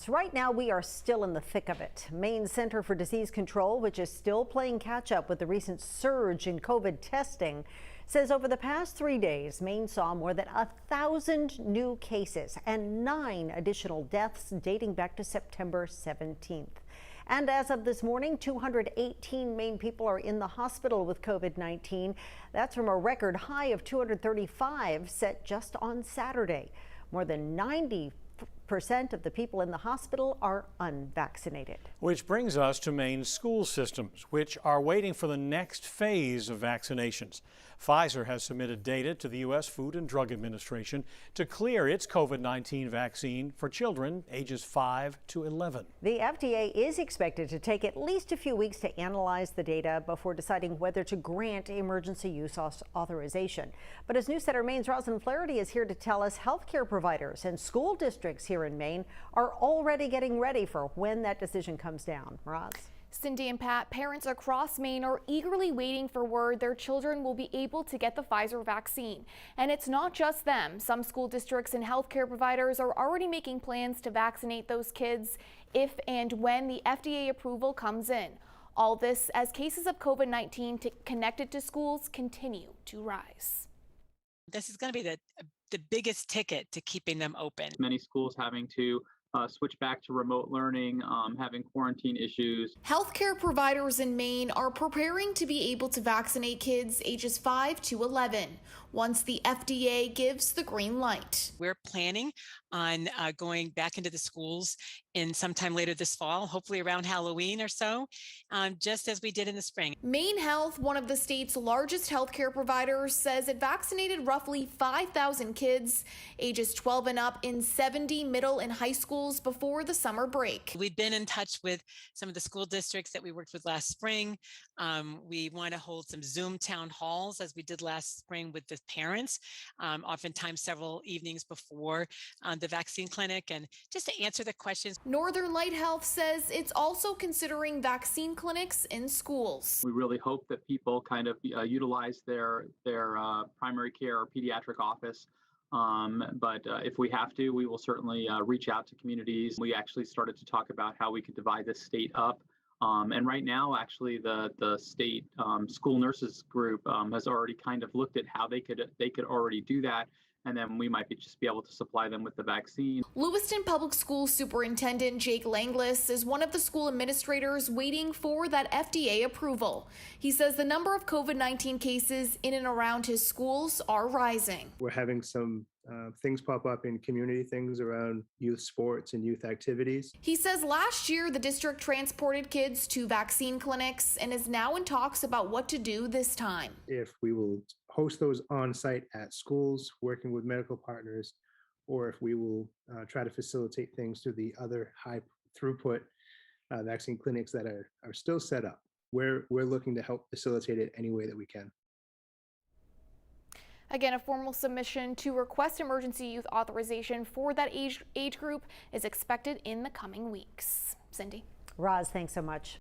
So right now we are still in the thick of it. Maine's Center for Disease Control, which is still playing catch up with the recent surge in COVID testing, says over the past 3 days, Maine saw more than 1,000 new cases and 9 additional deaths dating back to September 17th. And as of this morning, 218 Maine people are in the hospital with COVID-19. That's from a record high of 235 set just on Saturday. More than 90% of the people in the hospital are unvaccinated. Which brings us to Maine's school systems, which are waiting for the next phase of vaccinations. Pfizer has submitted data to the U.S. Food and Drug Administration to clear its COVID-19 vaccine for children ages 5 to 11. The FDA is expected to take at least a few weeks to analyze the data before deciding whether to grant emergency use authorization. But as News Center Maine's Rosalyn Flaherty is here to tell us, healthcare providers and school districts here in Maine are already getting ready for when that decision comes down. Roz? Cindy and Pat, parents across Maine are eagerly waiting for word their children will be able to get the Pfizer vaccine. And it's not just them. Some school districts and healthcare providers are already making plans to vaccinate those kids if and when the FDA approval comes in. All this as cases of COVID-19 connected to schools continue to rise. This is going to be the biggest ticket to keeping them open. Many schools having to switch back to remote learning, having quarantine issues. Healthcare providers in Maine are preparing to be able to vaccinate kids ages 5 to 11 once the FDA gives the green light. We're planning on going back into the schools in sometime later this fall, hopefully around Halloween or so, just as we did in the spring. MaineHealth, one of the state's largest healthcare providers, says it vaccinated roughly 5,000 kids ages 12 and up in 70 middle and high schools before the summer break. We've been in touch with some of the school districts that we worked with last spring. We want to hold some Zoom town halls as we did last spring with the parents, oftentimes several evenings before the vaccine clinic, and just to answer the questions. Northern Light Health says it's also considering vaccine clinics in schools. We really hope that people kind of utilize their primary care or pediatric office. But if we have to, we will certainly reach out to communities. We actually started to talk about how we could divide the state up. And right now, actually, the state school nurses group has already kind of looked at how they could already do that. And then we might just be able to supply them with the vaccine. Lewiston Public School Superintendent Jake Langlis is one of the school administrators waiting for that FDA approval. He says the number of COVID-19 cases in and around his schools are rising. We're having some things pop up in community things around youth sports and youth activities. He says last year the district transported kids to vaccine clinics and is now in talks about what to do this time. If we will host those on site at schools, working with medical partners, or if we will try to facilitate things through the other high throughput vaccine clinics that are still set up. We're looking to help facilitate it any way that we can. Again, a formal submission to request emergency use authorization for that age group is expected in the coming weeks. Cindy. Roz, thanks so much.